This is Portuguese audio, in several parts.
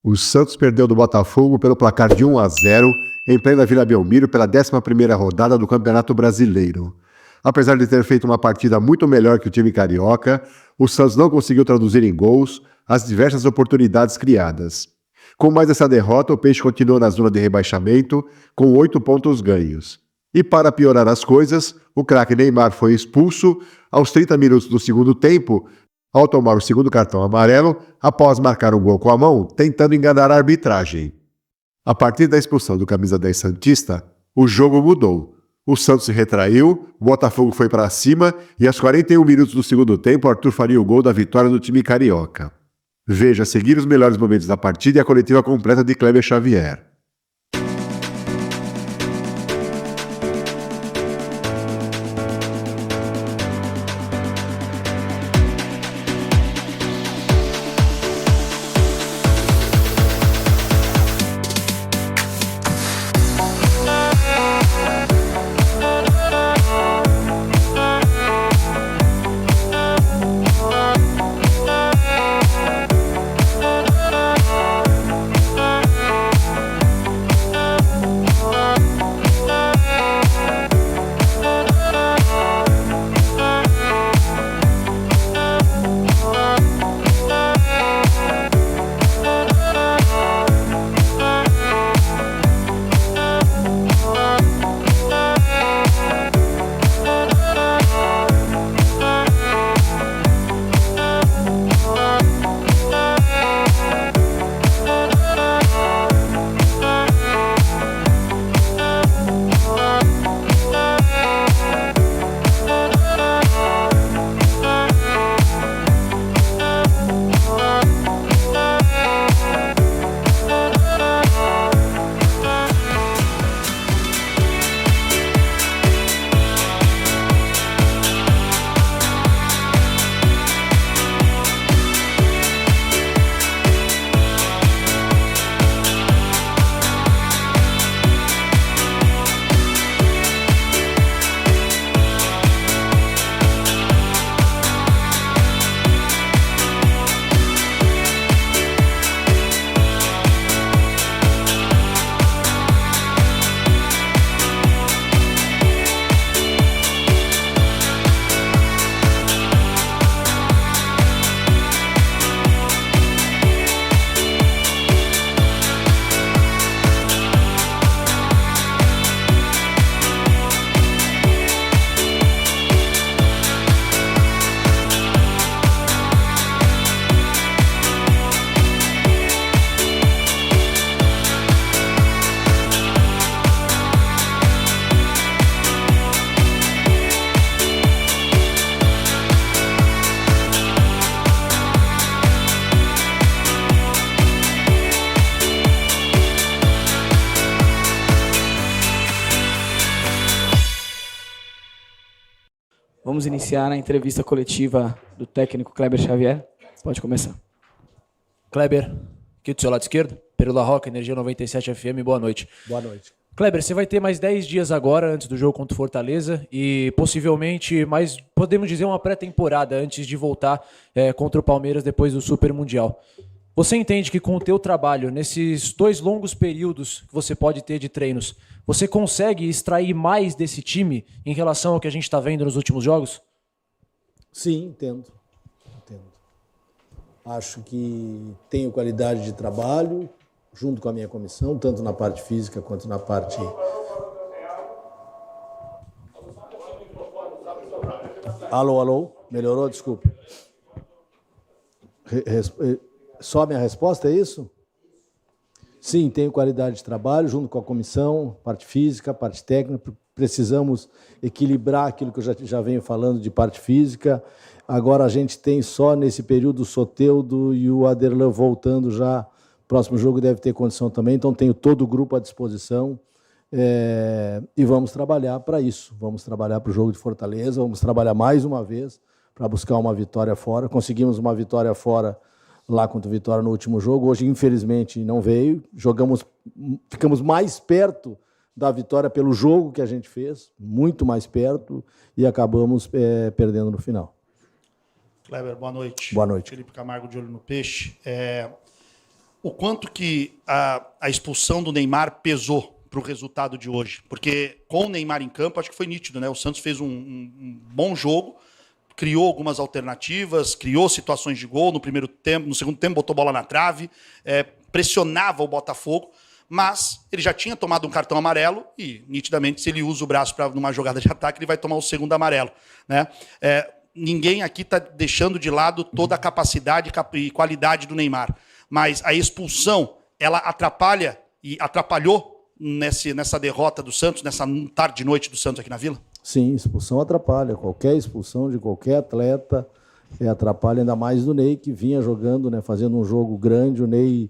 O Santos perdeu do Botafogo pelo placar de 1-0 em plena Vila Belmiro pela 11ª rodada do Campeonato Brasileiro. Apesar de ter feito uma partida muito melhor que o time carioca, o Santos não conseguiu traduzir em gols as diversas oportunidades criadas. Com mais essa derrota, o Peixe continuou na zona de rebaixamento com 8 pontos ganhos. E para piorar as coisas, o craque Neymar foi expulso aos 30 minutos do segundo tempo, ao tomar o segundo cartão amarelo, após marcar um gol com a mão, tentando enganar a arbitragem. A partir da expulsão do camisa 10 santista, o jogo mudou. O Santos se retraiu, o Botafogo foi para cima e aos 41 minutos do segundo tempo, Arthur faria o gol da vitória do time carioca. Veja a seguir os melhores momentos da partida e a coletiva completa de Kleber Xavier. Vamos iniciar a entrevista coletiva do técnico Kleber Xavier. Pode começar. Kleber, aqui do seu lado esquerdo, Pedro La Roca, Energia 97 FM, boa noite. Boa noite. Kleber, você vai ter mais 10 dias agora antes do jogo contra o Fortaleza e possivelmente mais, podemos dizer, uma pré-temporada antes de voltar contra o Palmeiras depois do Super Mundial. Você entende que com o teu trabalho, nesses 2 longos períodos que você pode ter de treinos, você consegue extrair mais desse time em relação ao que a gente está vendo nos últimos jogos? Sim, entendo. Acho que tenho qualidade de trabalho, junto com a minha comissão, tanto na parte física quanto na parte... Alô? Melhorou? Desculpe. Só a minha resposta é isso? Sim, tenho qualidade de trabalho, junto com a comissão, parte física, parte técnica. Precisamos equilibrar aquilo que eu já venho falando de parte física. Agora a gente tem só nesse período o Soteldo e o Aderlan voltando já. Próximo jogo deve ter condição também, então tenho todo o grupo à disposição. E vamos trabalhar para isso. Vamos trabalhar para o jogo de Fortaleza, vamos trabalhar mais uma vez para buscar uma vitória fora. Conseguimos uma vitória fora lá contra o Vitória no último jogo. Hoje, infelizmente, não veio. Ficamos mais perto da vitória pelo jogo que a gente fez, muito mais perto, e acabamos perdendo no final. Kleber, boa noite. Boa noite. Felipe Camargo, de Olho no Peixe. o quanto que a expulsão do Neymar pesou para o resultado de hoje. Porque com o Neymar em campo, acho que foi nítido, né? O Santos fez um bom jogo, criou algumas alternativas, criou situações de gol no primeiro tempo, no segundo tempo botou bola na trave, pressionava o Botafogo, mas ele já tinha tomado um cartão amarelo e, nitidamente, se ele usa o braço para numa jogada de ataque, ele vai tomar o segundo amarelo, né? Ninguém aqui está deixando de lado toda a capacidade e qualidade do Neymar, mas a expulsão, ela atrapalha e atrapalhou nessa derrota do Santos, nessa tarde e noite do Santos aqui na Vila? Sim, expulsão atrapalha. Qualquer expulsão de qualquer atleta atrapalha, ainda mais do Ney, que vinha jogando, né, fazendo um jogo grande. O Ney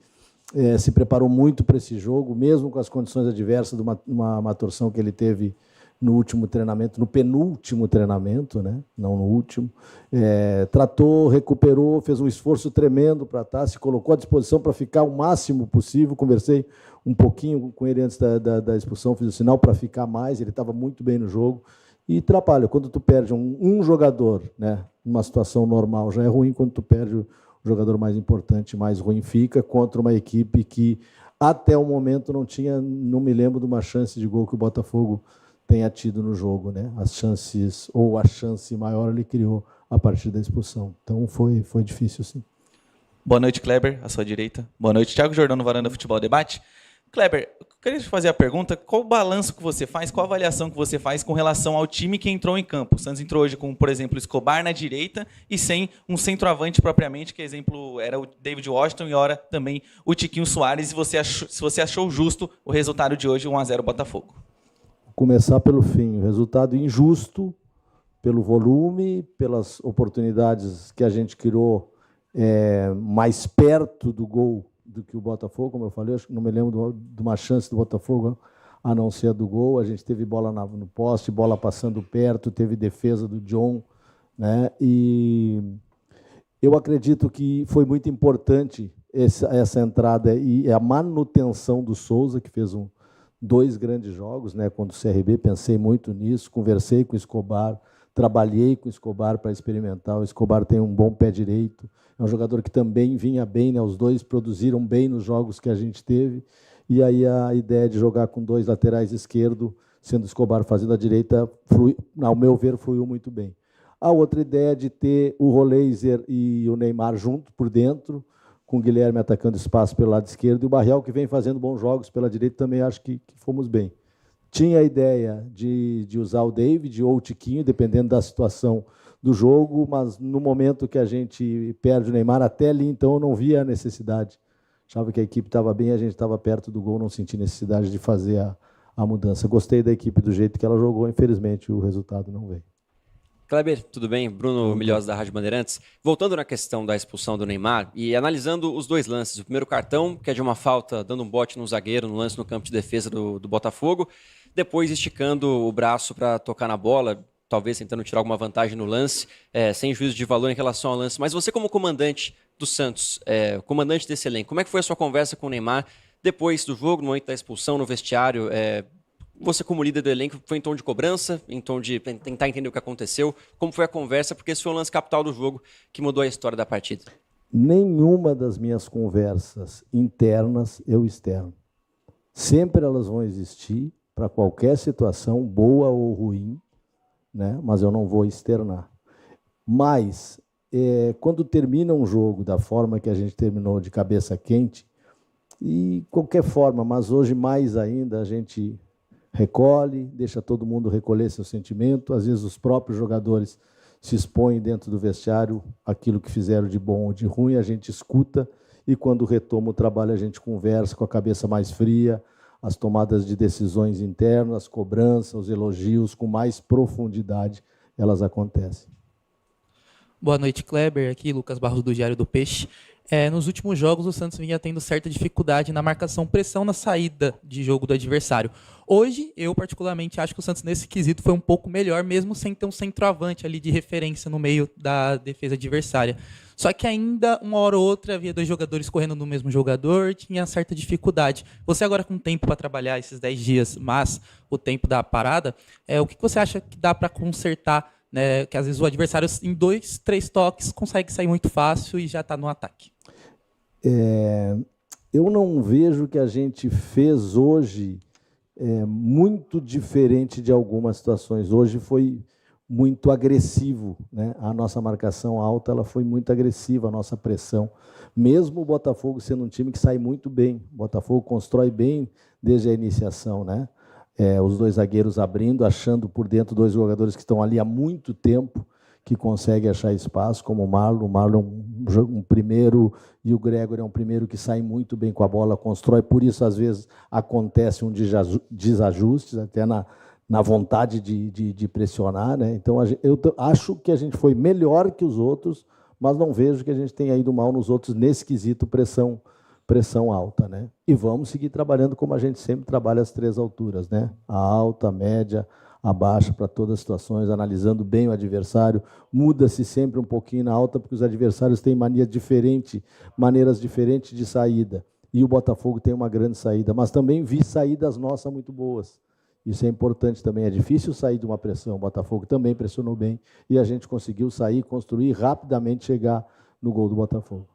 se preparou muito para esse jogo, mesmo com as condições adversas de uma torção que ele teve no último treinamento, no penúltimo treinamento, né, não no último. Tratou, recuperou, fez um esforço tremendo para estar, se colocou à disposição para ficar o máximo possível. Conversei um pouquinho com ele antes da expulsão, fiz o sinal para ficar mais, ele estava muito bem no jogo. E atrapalha, quando tu perde um jogador, né, numa situação normal, já é ruim. Quando tu perde o jogador mais importante, mais ruim fica, contra uma equipe que até o momento não me lembro de uma chance de gol que o Botafogo tenha tido no jogo, né? As chances, ou a chance maior ele criou a partir da expulsão. Então foi difícil, sim. Boa noite, Kleber, à sua direita. Boa noite, Thiago Jordão, no Varanda Futebol Debate. Kleber, eu queria te fazer a pergunta, qual o balanço que você faz, qual a avaliação que você faz com relação ao time que entrou em campo? O Santos entrou hoje com, por exemplo, o Escobar na direita e sem um centroavante propriamente, que exemplo era o David Washington e ora também o Tiquinho Soares, e se você achou justo o resultado de hoje, 1-0 Botafogo. Vou começar pelo fim. O resultado injusto, pelo volume, pelas oportunidades que a gente criou mais perto do gol do que o Botafogo, como eu falei. Acho que não me lembro de uma chance do Botafogo a não ser a do gol. A gente teve bola no poste, bola passando perto, teve defesa do John, né? E eu acredito que foi muito importante essa entrada e a manutenção do Souza, que fez dois grandes jogos, né, contra o CRB. Pensei muito nisso, conversei com o Escobar, trabalhei com o Escobar para experimentar. O Escobar tem um bom pé direito, é um jogador que também vinha bem, né? Os dois produziram bem nos jogos que a gente teve, e aí a ideia de jogar com dois laterais esquerdo, sendo o Escobar fazendo a direita, ao meu ver, fluiu muito bem. A outra ideia de ter o Roleiser e o Neymar junto por dentro, com o Guilherme atacando espaço pelo lado esquerdo, e o Barreal, que vem fazendo bons jogos pela direita, também acho que fomos bem. Tinha a ideia de usar o David ou o Tiquinho, dependendo da situação do jogo, mas no momento que a gente perde o Neymar, até ali, então, eu não via a necessidade. Achava que a equipe estava bem, a gente estava perto do gol, não senti necessidade de fazer a mudança. Gostei da equipe do jeito que ela jogou, infelizmente o resultado não veio. Kleber, tudo bem? Bruno Milhós, da Rádio Bandeirantes. Voltando na questão da expulsão do Neymar e analisando os dois lances. O primeiro cartão, que é de uma falta, dando um bote no zagueiro, no lance no campo de defesa do Botafogo. Depois esticando o braço para tocar na bola, talvez tentando tirar alguma vantagem no lance, sem juízo de valor em relação ao lance. Mas você, como comandante do Santos, comandante desse elenco, como é que foi a sua conversa com o Neymar depois do jogo, no momento da expulsão, no vestiário? Você, como líder do elenco, foi em tom de cobrança, em tom de tentar entender o que aconteceu? Como foi a conversa? Porque esse foi o lance capital do jogo que mudou a história da partida. Nenhuma das minhas conversas internas eu externo. Sempre elas vão existir para qualquer situação, boa ou ruim, né? Mas eu não vou externar. Mas, quando termina um jogo da forma que a gente terminou, de cabeça quente, e qualquer forma, mas hoje mais ainda, a gente recolhe, deixa todo mundo recolher seu sentimento. Às vezes os próprios jogadores se expõem dentro do vestiário aquilo que fizeram de bom ou de ruim, a gente escuta, e quando retoma o trabalho a gente conversa com a cabeça mais fria, as tomadas de decisões internas, as cobranças, os elogios com mais profundidade, elas acontecem. Boa noite, Kleber. Aqui, Lucas Barros, do Diário do Peixe. Nos últimos jogos, o Santos vinha tendo certa dificuldade na marcação, pressão na saída de jogo do adversário. Hoje, eu particularmente acho que o Santos nesse quesito foi um pouco melhor, mesmo sem ter um centroavante ali de referência no meio da defesa adversária. Só que ainda, uma hora ou outra, havia dois jogadores correndo no mesmo jogador, tinha certa dificuldade. Você agora com tempo para trabalhar esses 10 dias, mas o tempo da parada, o que você acha que dá para consertar, né, que às vezes o adversário em 2, 3 toques consegue sair muito fácil e já está no ataque? eu não vejo que a gente fez hoje muito diferente de algumas situações. Hoje foi muito agressivo, né? A nossa marcação alta ela foi muito agressiva, a nossa pressão. Mesmo o Botafogo sendo um time que sai muito bem, o Botafogo constrói bem desde a iniciação, né? Os dois zagueiros abrindo, achando por dentro dois jogadores que estão ali há muito tempo, que conseguem achar espaço, como o Marlon. O Marlon é um primeiro e o Gregor é um primeiro que sai muito bem com a bola, constrói, por isso às vezes acontece um desajuste, até na vontade de pressionar, né? Então eu acho que a gente foi melhor que os outros, mas não vejo que a gente tenha ido mal nos outros nesse quesito pressão alta, né? E vamos seguir trabalhando como a gente sempre trabalha as três alturas, né? A alta, a média, a baixa, para todas as situações, analisando bem o adversário. Muda-se sempre um pouquinho na alta, porque os adversários têm maneiras diferentes de saída. E o Botafogo tem uma grande saída, mas também vi saídas nossas muito boas. Isso é importante também. É difícil sair de uma pressão. O Botafogo também pressionou bem e a gente conseguiu sair, construir rapidamente, chegar no gol do Botafogo.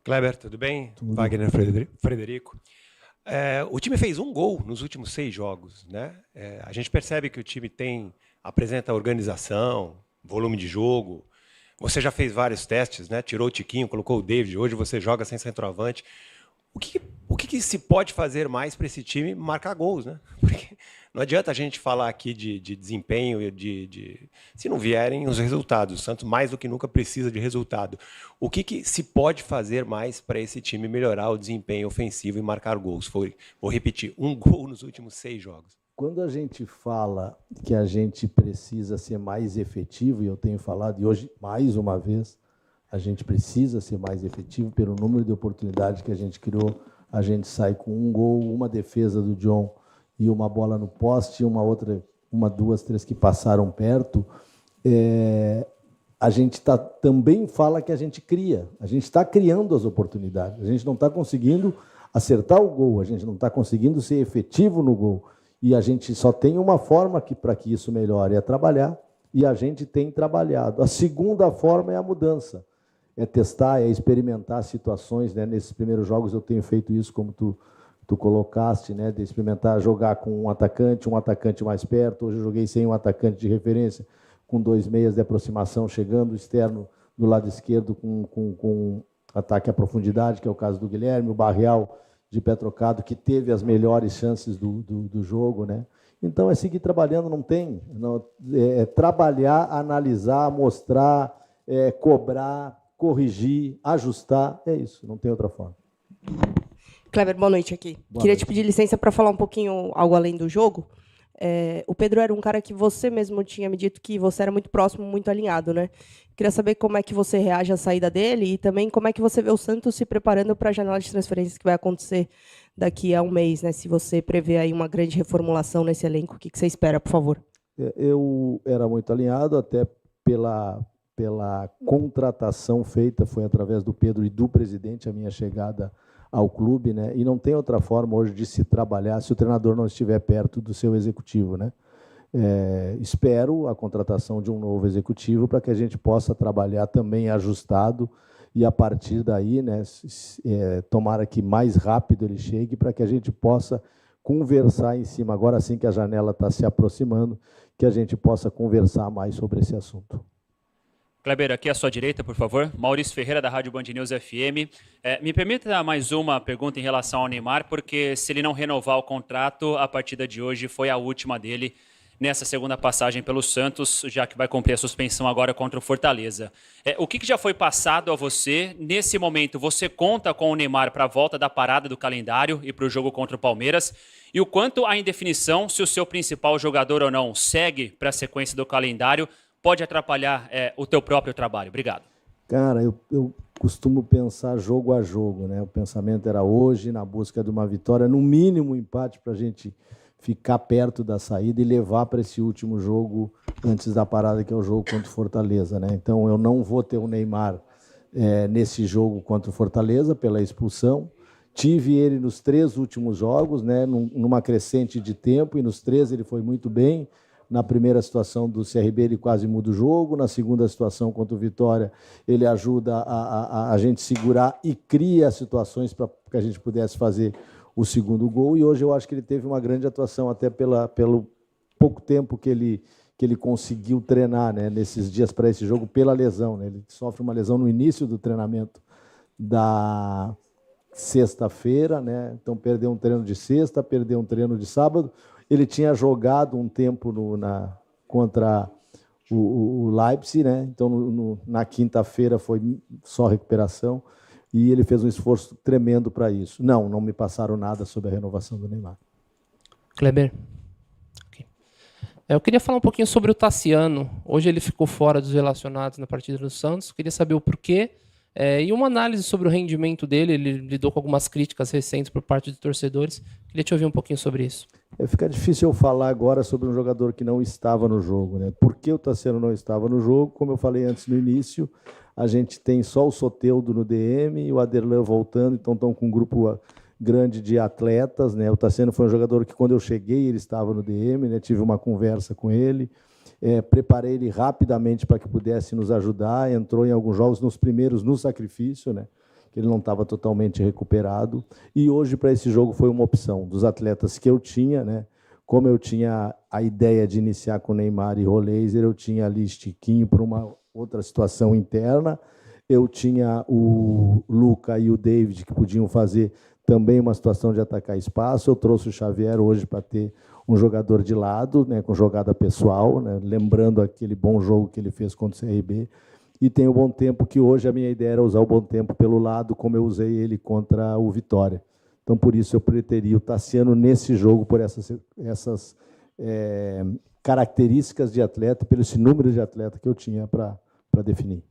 Kleber, tudo bem? Tudo. Wagner Frederico. O time fez um gol nos últimos 6 jogos, né? A gente percebe que o time apresenta organização, volume de jogo. Você já fez vários testes, né? Tirou o Tiquinho, colocou o David. Hoje você joga sem centroavante. O que se pode fazer mais para esse time marcar gols, né? Porque não adianta a gente falar aqui de desempenho, se não vierem os resultados. O Santos, mais do que nunca, precisa de resultado. O que se pode fazer mais para esse time melhorar o desempenho ofensivo e marcar gols? Vou repetir, um gol nos últimos 6 jogos. Quando a gente fala que a gente precisa ser mais efetivo, e eu tenho falado, e hoje, mais uma vez, a gente precisa ser mais efetivo pelo número de oportunidades que a gente criou. A gente sai com um gol, uma defesa do John e uma bola no poste, uma, 2, 3 que passaram perto. A gente também fala que a gente cria. A gente está criando as oportunidades. A gente não está conseguindo acertar o gol, a gente não está conseguindo ser efetivo no gol. E a gente só tem uma forma para que isso melhore, é trabalhar. E a gente tem trabalhado. A segunda forma é a mudança. É testar, é experimentar situações, né? Nesses primeiros jogos eu tenho feito isso, como tu colocaste, né? De experimentar jogar com um atacante mais perto. Hoje eu joguei sem um atacante de referência, com 2 meias de aproximação, chegando externo do lado esquerdo com ataque à profundidade, que é o caso do Guilherme, o Barreal de pé trocado, que teve as melhores chances do jogo, né? Então é seguir trabalhando, é trabalhar, analisar, mostrar, cobrar, corrigir, ajustar, é isso, não tem outra forma. Kleber, boa noite aqui. Boa Queria noite. te pedir licença para falar um pouquinho algo além do jogo. O Pedro era um cara que você mesmo tinha me dito que você era muito próximo, muito alinhado, né? Queria saber como é que você reage à saída dele e também como é que você vê o Santos se preparando para a janela de transferências que vai acontecer daqui a um mês, né? Se você prevê aí uma grande reformulação nesse elenco, o que você espera, por favor? Eu era muito alinhado, até pela contratação feita, foi através do Pedro e do presidente, a minha chegada ao clube, né? E não tem outra forma hoje de se trabalhar se o treinador não estiver perto do seu executivo, né? Espero a contratação de um novo executivo para que a gente possa trabalhar também ajustado e a partir daí, né, tomara que mais rápido ele chegue para que a gente possa conversar em cima, agora sim que a janela está se aproximando, que a gente possa conversar mais sobre esse assunto. Kleber, aqui à sua direita, por favor. Maurício Ferreira, da Rádio Band News FM. Me permita mais uma pergunta em relação ao Neymar, porque se ele não renovar o contrato, a partida de hoje foi a última dele nessa segunda passagem pelo Santos, já que vai cumprir a suspensão agora contra o Fortaleza. O que já foi passado a você? Nesse momento, você conta com o Neymar para a volta da parada do calendário e para o jogo contra o Palmeiras? E o quanto a indefinição, se o seu principal jogador ou não segue para a sequência do calendário, pode atrapalhar o teu próprio trabalho? Obrigado. Cara, eu costumo pensar jogo a jogo, né? O pensamento era hoje, na busca de uma vitória, no mínimo um empate para a gente ficar perto da saída e levar para esse último jogo antes da parada, que é o jogo contra o Fortaleza, né? Então eu não vou ter o Neymar nesse jogo contra o Fortaleza pela expulsão. Tive ele nos 3 últimos jogos, né? Numa crescente de tempo, e nos 3 ele foi muito bem. Na primeira situação do CRB, ele quase muda o jogo. Na segunda situação, contra o Vitória, ele ajuda a gente segurar e cria situações para que a gente pudesse fazer o segundo gol. E hoje eu acho que ele teve uma grande atuação, até pelo pouco tempo que ele conseguiu treinar, né, nesses dias para esse jogo, pela lesão, né? Ele sofre uma lesão no início do treinamento da sexta-feira, né? Então perdeu um treino de sexta, perdeu um treino de sábado. Ele tinha jogado um tempo contra o Leipzig, né? Então na quinta-feira foi só recuperação e ele fez um esforço tremendo para isso. Não me passaram nada sobre a renovação do Neymar. Kleber. Okay. Eu queria falar um pouquinho sobre o Tassiano. Hoje ele ficou fora dos relacionados na partida do Santos. Queria saber o porquê. E uma análise sobre o rendimento dele. Ele lidou com algumas críticas recentes por parte de torcedores. Queria te ouvir um pouquinho sobre isso. Fica difícil eu falar agora sobre um jogador que não estava no jogo, né? Por que o Tassiano não estava no jogo? Como eu falei antes no início, a gente tem só o Soteldo no DM e o Aderlan voltando, então estão com um grupo grande de atletas, né? O Tassiano foi um jogador que, quando eu cheguei, ele estava no DM, né? Tive uma conversa com ele. Preparei ele rapidamente para que pudesse nos ajudar, entrou em alguns jogos, nos primeiros no sacrifício, né? Que ele não estava totalmente recuperado, e hoje para esse jogo foi uma opção dos atletas que eu tinha, né? Como eu tinha a ideia de iniciar com Neymar e Roleiser, eu tinha ali Chiquinho para uma outra situação interna, eu tinha o Luca e o David que podiam fazer também uma situação de atacar espaço, eu trouxe o Xavier hoje para ter um jogador de lado, né, com jogada pessoal, né, lembrando aquele bom jogo que ele fez contra o CRB, e tem o Bom Tempo, que hoje a minha ideia era usar o Bom Tempo pelo lado, como eu usei ele contra o Vitória. Então, por isso, eu preteria o Tassiano nesse jogo, por essas características de atleta, pelo esse número de atleta que eu tinha para definir.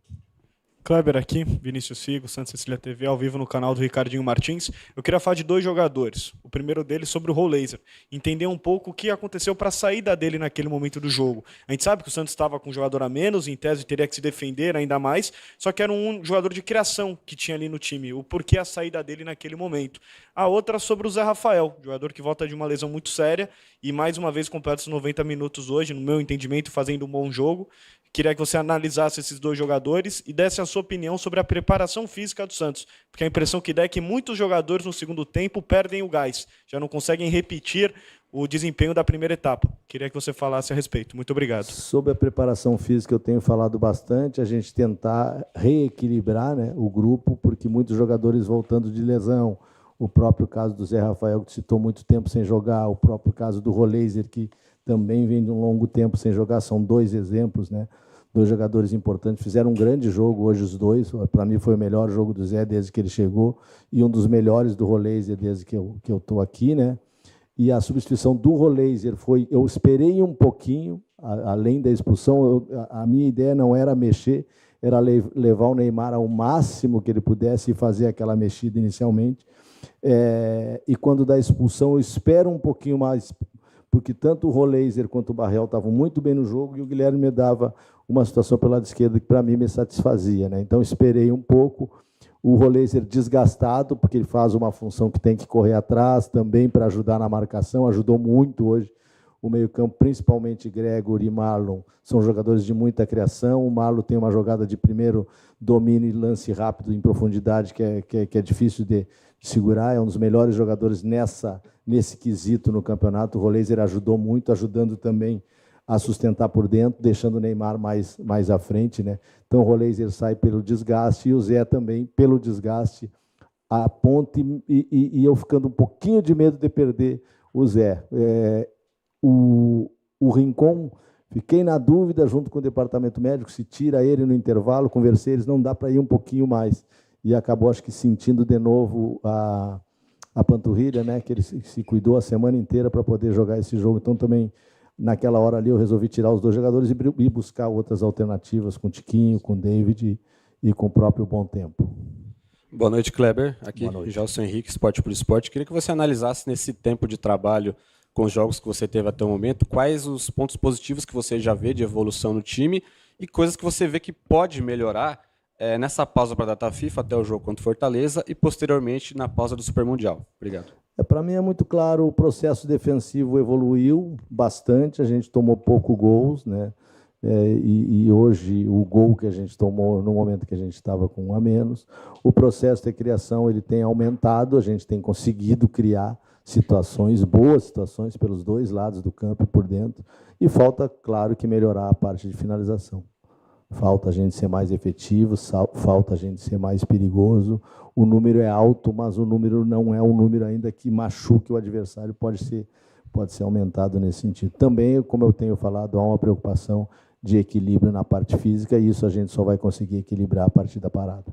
Kleber aqui, Vinícius Figo, Santa Cecília TV, ao vivo no canal do Ricardinho Martins. Eu queria falar de dois jogadores. O primeiro deles sobre o Roleiser. Entender um pouco o que aconteceu para a saída dele naquele momento do jogo. A gente sabe que o Santos estava com um jogador a menos, em tese teria que se defender ainda mais, só que era um jogador de criação que tinha ali no time. O porquê a saída dele naquele momento. A outra sobre o Zé Rafael, jogador que volta de uma lesão muito séria e mais uma vez completa os 90 minutos hoje, no meu entendimento, fazendo um bom jogo. Queria que você analisasse esses dois jogadores e desse a sua opinião sobre a preparação física do Santos. Porque a impressão que dá é que muitos jogadores no segundo tempo perdem o gás, já não conseguem repetir o desempenho da primeira etapa. Queria que você falasse a respeito. Muito obrigado. Sobre a preparação física eu tenho falado bastante, a gente tentar reequilibrar, né, o grupo, porque muitos jogadores voltando de lesão, o próprio caso do Zé Rafael, que citou muito tempo sem jogar, o próprio caso do Roleiser, que também vem de um longo tempo sem jogar, são dois exemplos, né? Dois jogadores importantes, fizeram um grande jogo hoje os dois, para mim foi o melhor jogo do Zé desde que ele chegou, e um dos melhores do Roleiser desde que eu estou aqui, né? E a substituição do Roleiser foi, eu esperei um pouquinho, além da expulsão, a minha ideia não era mexer, era levar o Neymar ao máximo que ele pudesse e fazer aquela mexida inicialmente, e quando dá expulsão eu espero um pouquinho mais, porque tanto o Roleiser quanto o Barrel estavam muito bem no jogo e o Guilherme me dava uma situação pelo lado esquerdo que para mim me satisfazia, né? Então esperei um pouco, o Roleiser desgastado, porque ele faz uma função que tem que correr atrás também para ajudar na marcação, ajudou muito hoje o meio-campo, principalmente Gregor e Marlon, são jogadores de muita criação, o Marlon tem uma jogada de primeiro domínio e lance rápido em profundidade que é difícil de segurar, é um dos melhores jogadores nesse quesito no campeonato. O Roleiser ajudou muito, ajudando também a sustentar por dentro, deixando o Neymar mais à frente, né? Então o Roleiser sai pelo desgaste e o Zé também pelo desgaste, a ponte, e eu ficando um pouquinho de medo de perder o Zé. O Rincon, fiquei na dúvida junto com o departamento médico, se tira ele no intervalo, conversei, eles não dá para ir um pouquinho mais, e acabou acho que sentindo de novo a panturrilha, né, que ele se cuidou a semana inteira para poder jogar esse jogo, então também naquela hora ali eu resolvi tirar os dois jogadores e buscar outras alternativas com o Tiquinho, com o David e com o próprio Bom Tempo. Boa noite, Kleber. Aqui, Gelson Henrique, Esporte por Esporte. Queria que você analisasse nesse tempo de trabalho com os jogos que você teve até o momento, quais os pontos positivos que você já vê de evolução no time e coisas que você vê que pode melhorar nessa pausa para a data FIFA até o jogo contra o Fortaleza e posteriormente na pausa do Super Mundial. Obrigado. Para mim é muito claro, o processo defensivo evoluiu bastante, a gente tomou pouco gols, né? E hoje o gol que a gente tomou no momento que a gente estava com 1 a menos, o processo de criação ele tem aumentado, a gente tem conseguido criar situações, boas situações pelos dois lados do campo e por dentro, e falta, claro, que melhorar a parte de finalização. Falta a gente ser mais efetivo, falta a gente ser mais perigoso. O número é alto, mas o número não é um número ainda que machuque o adversário, pode ser aumentado nesse sentido. Também, como eu tenho falado, há uma preocupação de equilíbrio na parte física, e isso a gente só vai conseguir equilibrar a partir da parada.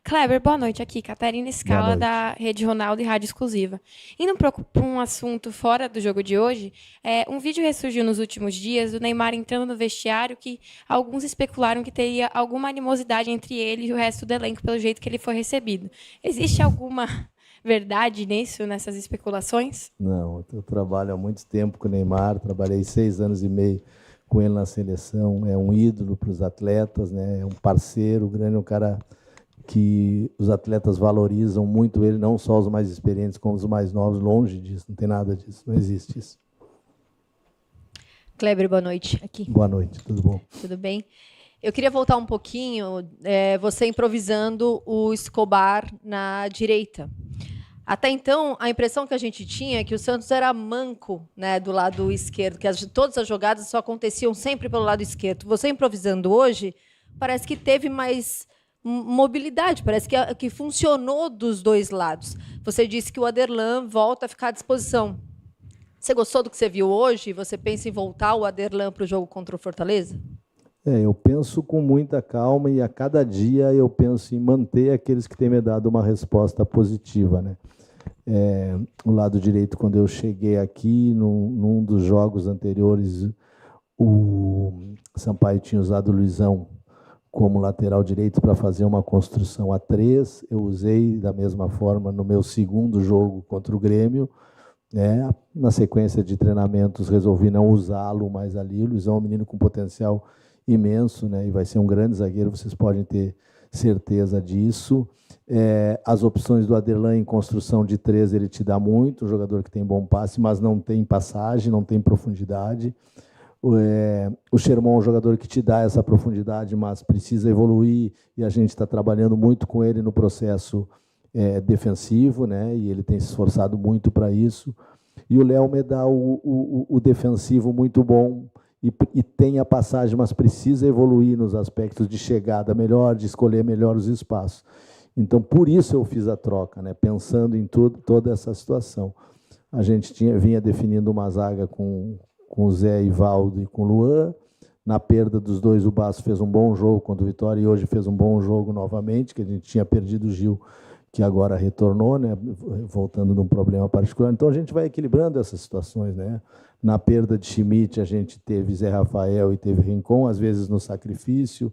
Kleber, boa noite. Aqui, Catarina Scala, da Rede Ronaldo e Rádio Exclusiva. Indo para um assunto fora do jogo de hoje, um vídeo ressurgiu nos últimos dias do Neymar entrando no vestiário que alguns especularam que teria alguma animosidade entre ele e o resto do elenco pelo jeito que ele foi recebido. Existe alguma verdade nisso, nessas especulações? Não, eu trabalho há muito tempo com o Neymar, trabalhei 6 anos e meio com ele na seleção, é um ídolo para os atletas, né? É um parceiro grande, um cara que os atletas valorizam muito ele, não só os mais experientes, como os mais novos, longe disso, não tem nada disso, não existe isso. Kleber, boa noite. Aqui. Boa noite, tudo bom? Tudo bem? Eu queria voltar um pouquinho, você improvisando o Escobar na direita. Até então, a impressão que a gente tinha é que o Santos era manco, né, do lado esquerdo, que todas as jogadas só aconteciam sempre pelo lado esquerdo. Você improvisando hoje, parece que teve mais mobilidade, parece que funcionou dos dois lados. Você disse que o Aderlan volta a ficar à disposição. Você gostou do que você viu hoje? Você pensa em voltar o Aderlan para o jogo contra o Fortaleza? Eu penso com muita calma e a cada dia eu penso em manter aqueles que têm me dado uma resposta positiva, né? O lado direito, quando eu cheguei aqui, num dos jogos anteriores, o Sampaio tinha usado o Luizão como lateral direito para fazer uma construção a 3. Eu usei da mesma forma no meu segundo jogo contra o Grêmio. Na sequência de treinamentos, resolvi não usá-lo mais ali. O Luizão é um menino com potencial imenso, né? E vai ser um grande zagueiro, vocês podem ter certeza disso. As opções do Aderlan em construção de 3, ele te dá muito, um jogador que tem bom passe, mas não tem passagem, não tem profundidade. O Sherman é um jogador que te dá essa profundidade, mas precisa evoluir, e a gente está trabalhando muito com ele no processo defensivo, né? E ele tem se esforçado muito para isso. E o Léo me dá o defensivo muito bom, e tem a passagem, mas precisa evoluir nos aspectos de chegada melhor, de escolher melhor os espaços. Então, por isso eu fiz a troca, né? Pensando em toda essa situação. A gente vinha definindo uma zaga com o Zé, Ivaldo e com o Luan. Na perda dos dois, o Basso fez um bom jogo contra o Vitória e hoje fez um bom jogo novamente, que a gente tinha perdido o Gil, que agora retornou, né? Voltando de um problema particular. Então, a gente vai equilibrando essas situações, né? Na perda de Schmidt, a gente teve Zé Rafael e teve Rincon, às vezes no sacrifício.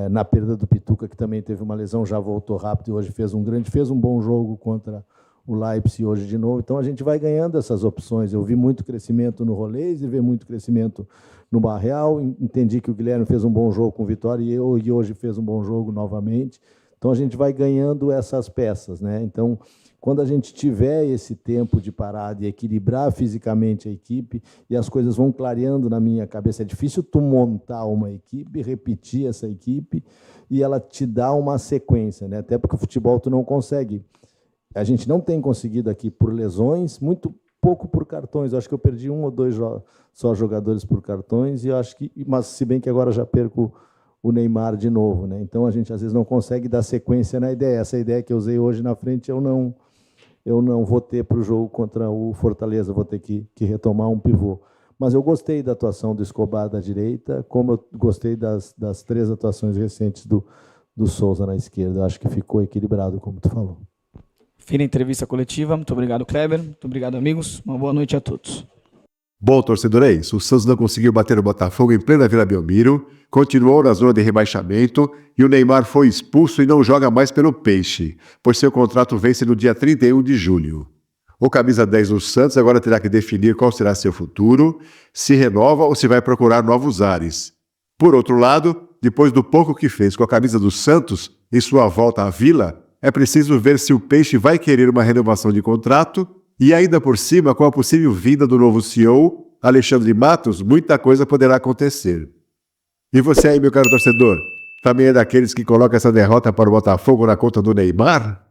Na perda do Pituca, que também teve uma lesão, já voltou rápido e hoje fez um bom jogo contra o Leipzig hoje de novo. Então, a gente vai ganhando essas opções. Eu vi muito crescimento no Rolês e vi muito crescimento no Barreal. Entendi que o Guilherme fez um bom jogo com o Vitória e hoje fez um bom jogo novamente. Então, a gente vai ganhando essas peças, né? Então, quando a gente tiver esse tempo de parada e equilibrar fisicamente a equipe, e as coisas vão clareando na minha cabeça, é difícil tu montar uma equipe, repetir essa equipe, e ela te dá uma sequência, né? Até porque o futebol tu não consegue. A gente não tem conseguido aqui por lesões, muito pouco por cartões. Eu acho que eu perdi 1 ou 2 só jogadores por cartões, e eu acho que, mas se bem que agora já perco o Neymar de novo, né? Então a gente às vezes não consegue dar sequência na ideia. Essa ideia que eu usei hoje na frente, eu não vou ter para o jogo contra o Fortaleza, vou ter que retomar um pivô. Mas eu gostei da atuação do Escobar da direita, como eu gostei das 3 atuações recentes do Souza na esquerda. Eu acho que ficou equilibrado, como tu falou. Fim da entrevista coletiva. Muito obrigado, Kleber. Muito obrigado, amigos. Uma boa noite a todos. Bom, torcedor, é isso. O Santos não conseguiu bater o Botafogo em plena Vila Belmiro, continuou na zona de rebaixamento e o Neymar foi expulso e não joga mais pelo Peixe, pois seu contrato vence no dia 31 de julho. O camisa 10 do Santos agora terá que definir qual será seu futuro, se renova ou se vai procurar novos ares. Por outro lado, depois do pouco que fez com a camisa do Santos em sua volta à Vila, é preciso ver se o Peixe vai querer uma renovação de contrato e ainda por cima, com a possível vinda do novo CEO, Alexandre Matos, muita coisa poderá acontecer. E você aí, meu caro torcedor, também é daqueles que colocam essa derrota para o Botafogo na conta do Neymar?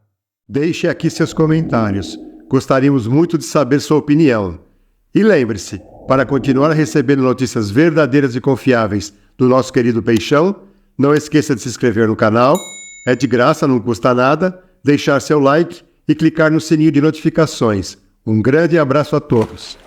Deixe aqui seus comentários. Gostaríamos muito de saber sua opinião. E lembre-se, para continuar recebendo notícias verdadeiras e confiáveis do nosso querido Peixão, não esqueça de se inscrever no canal, é de graça, não custa nada, deixar seu like e clicar no sininho de notificações. Um grande abraço a todos.